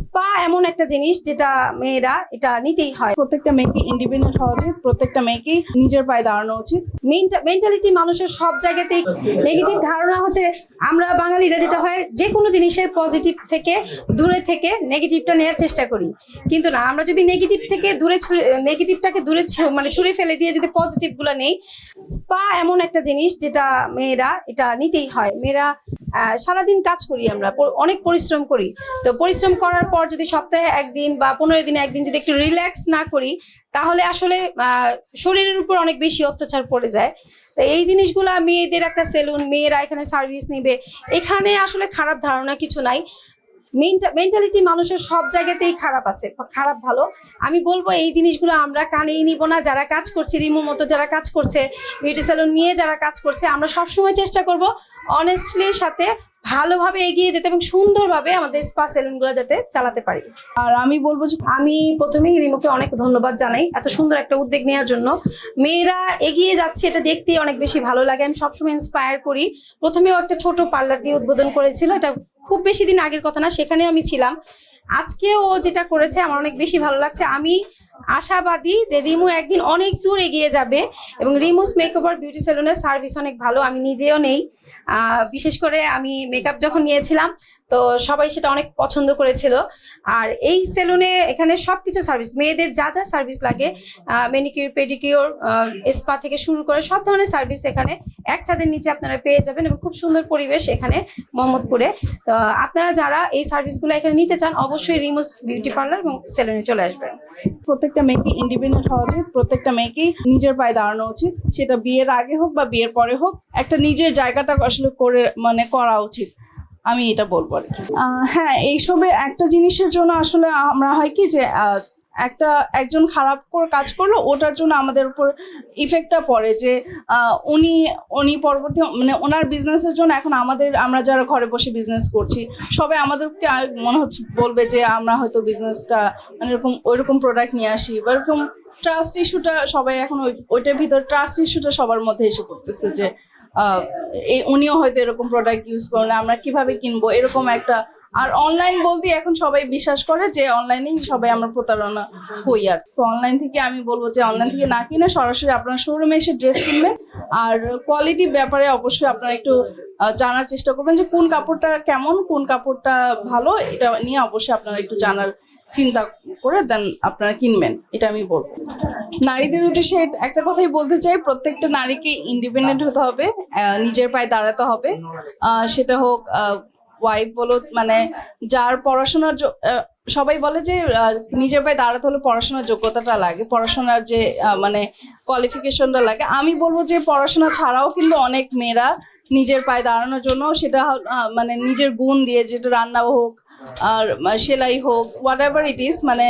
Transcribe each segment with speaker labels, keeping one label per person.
Speaker 1: Spa এমন একটা জিনিস যেটা মেয়েরা এটা নিতেই হয়।
Speaker 2: প্রত্যেকটা মেয়েকে ইন্ডিপেন্ডেন্ট হওয়া উচিত, প্রত্যেকটা মেয়েকেই নিজের পায়ে দাঁড়ানো উচিত।
Speaker 1: মেন্টালিটি মানুষের সব জায়গাতেই নেগেটিভ ধারণা হচ্ছে, আমরা বাঙালিরা যেটা হয় যে কোনো জিনিসের পজিটিভ থেকে দূরে থেকে নেগেটিভটা নেওয়ার চেষ্টা করি, কিন্তু না, আমরা যদি নেগেটিভ থেকে নেগেটিভটাকে দূরে মানে ছুঁড়ে ফেলে দিয়ে যদি পজিটিভ গুলো নেই। স্পা এমন একটা জিনিস যেটা মেয়েরা এটা নিতেই হয়। মেয়েরা সারাদিন কাজ করি, আমরা অনেক পরিশ্রম করি, তো পরিশ্রম করার পর যদি সপ্তাহে একদিন বা 15 দিনে একদিন যদি একটু রিল্যাক্স না করি, তাহলে আসলে শরীরের উপর অনেক বেশি অত্যাচার পড়ে যায়। তো এই জিনিসগুলা, মেয়েদের একটা সেলুন, মেয়েরা এখানে সার্ভিস নিবে, এখানে আসলে খারাপ ধারণা কিছু নাই। মেন্টালিটি মানুষের সব জায়গাতেই খারাপ আছে, খারাপ ভালো। আমি বলবো এই জিনিসগুলো আমরা কানেই নিব না। যারা কাজ করছে, রিমুর মতো যারা কাজ করছে, বিউটি সেলুন নিয়ে যারা কাজ করছে, আমরা সবসময় চেষ্টা করব অনেস্টলির সাথে ভালোভাবে এগিয়ে যেতে এবং সুন্দরভাবে আমাদের স্পা সেলুনগুলো যাতে চালাতে পারি।
Speaker 2: আর আমি বলবো যে
Speaker 1: আমি প্রথমেই রিমুকে অনেক ধন্যবাদ জানাই এত সুন্দর একটা উদ্যোগ নেওয়ার জন্য। মেয়েরা এগিয়ে যাচ্ছে, এটা দেখতেই অনেক বেশি ভালো লাগে। আমি সবসময় ইন্সপায়ার করি। প্রথমেও একটা ছোট পার্লার দিয়ে উদ্বোধন করেছিল, এটা খুব বেশি দিন আগের কথা না, সেখানেও আমি ছিলাম। আজকে ও যেটা করেছে আমার অনেক বেশি ভালো লাগছে। আমি আশাবাদী যে রিমু একদিন অনেক দূর এগিয়ে যাবে এবং রিমুস মেকওভার বিউটি সেলুনের সার্ভিস অনেক ভালো। আমি নিজেও নেই, বিশেষ করে আমি মেকআপ যখন নিয়েছিলাম তো সবাই সেটা অনেক পছন্দ করেছিল। আর এই সেলুনে এখানে সবকিছু সার্ভিস, মেয়েদের যা যা সার্ভিস লাগে, ম্যানিকিউর, পেডিকিউর, স্পা থেকে শুরু করে সব ধরনের সার্ভিস এখানে এক ছাদের নিচে আপনারা পেয়ে যাবেন এবং খুব সুন্দর পরিবেশ এখানে মোহাম্মদপুরে। তো আপনারা যারা এই সার্ভিসগুলো এখানে নিতে চান, অবশ্যই রিমুস বিউটি পার্লার এবং সেলুনে চলে আসবেন।
Speaker 2: প্রত্যেকটা মেয়েকে ইন্ডিপেন্ডেন্ট হওয়া উচিত, প্রত্যেকটা মেয়েকেই নিজের পায়ে দাঁড়ানো উচিত। সেটা বিয়ের আগে হোক বা বিয়ের পরে হোক, একটা নিজের জায়গাটা আসলে করা উচিত, আমি এটা বলবো আর কি। হ্যাঁ, এইসবে একটা জিনিসের জন্য আসলে আমরা হয় কি যে একজন খারাপ করে কাজ করলো, ওটার জন্য আমাদের উপর ইফেক্টটা পড়ে যে উনি পরবর্তী মানে ওনার বিজনেসের জন্য এখন আমরা যারা ঘরে বসে বিজনেস করছি, সবাই আমাদেরকে মনে হচ্ছে বলবে যে আমরা হয়তো বিজনেসটা মানে ওইরকম প্রোডাক্ট নিয়ে আসি বা এরকম ট্রাস্ট ইস্যুটা সবাই এখন ওইটার ভিতর ট্রাস্ট ইস্যুটা সবার মধ্যে এসে পড়তেছে যে উনিও হয়তো এরকম প্রোডাক্ট ইউজ করলে আমরা কিভাবে কিনবো, এরকম একটা। আর অনলাইন বলতে এখন সবাই বিশ্বাস করে যে অনলাইনেই সবাই আমরা প্রতারণা হই। আর তো অনলাইন থেকে আমি বলবো যে অনলাইন থেকে না কিনে সরাসরি আপনার শোরুমে এসে ড্রেস কিনবেন। আর কোয়ালিটির ব্যাপারে অবশ্যই আপনারা একটু জানার চেষ্টা করবেন যে কোন কাপড়টা কেমন, কোন কাপড়টা ভালো, এটা নিয়ে অবশ্যই আপনারা একটু জানার চিন্তা করে দেন আপনারা কিনবেন, এটা আমি বলবো। নারীদের উদ্দেশ্যে একটা কথাই বলতে চাই, প্রত্যেকটা নারীকে ইন্ডিপেন্ডেন্ট হতে হবে, নিজের পায়ে দাঁড়াতে হবে। সেটা হোক ওয়াইফ বলো, মানে যার পড়াশোনার সবাই বলে যে নিজের পায়ে দাঁড়াতে হলে পড়াশোনার যোগ্যতাটা লাগে, পড়াশোনার যে মানে কোয়ালিফিকেশনটা লাগে। আমি বলবো যে পড়াশোনা ছাড়াও কিন্তু অনেক মেয়েরা নিজের পায়ে দাঁড়ানোর জন্য, সেটা মানে নিজের গুণ দিয়ে, যেটা রান্না হোক আর সেলাই হোক, হোয়াট এভার ইট ইজ, মানে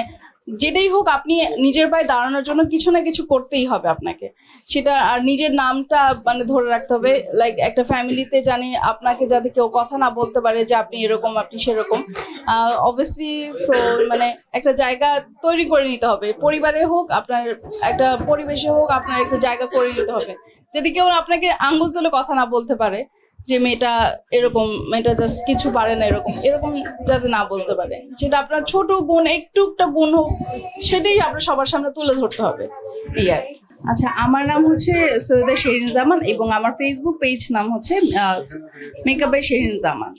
Speaker 2: যেটাই হোক, আপনি নিজের পায়ে দাঁড়ানোর জন্য কিছু না কিছু করতেই হবে আপনাকে সেটা। আর নিজের নামটা মানে ধরে রাখতে হবে, লাইক একটা ফ্যামিলিতে জানি আপনাকে যাতে কেউ কথা না বলতে পারে যে আপনি এরকম, আপনি সেরকম। অবভিয়াসলি সো মানে একটা জায়গা তৈরি করে নিতে হবে, পরিবারে হোক, আপনার একটা পরিবেশে হোক, আপনার একটা জায়গা করে নিতে হবে, যদি কেউ আপনাকে আঙ্গুল তুলে কথা না বলতে পারে যে মেয়েটা এরকম, মেয়েটা জাস্ট কিছু পারে না, এরকম যাতে না বলতে পারে। সেটা আপনার ছোট গুণ, একটু একটা গুণ হোক, সেটাই আপনার সবার সামনে তুলে ধরতে হবে, এই আর কি। আচ্ছা, আমার নাম হচ্ছে সৈয়দা শেরিন জামান এবং আমার ফেসবুক পেজ নাম হচ্ছে মেকআপ বাই শেরিন জামান।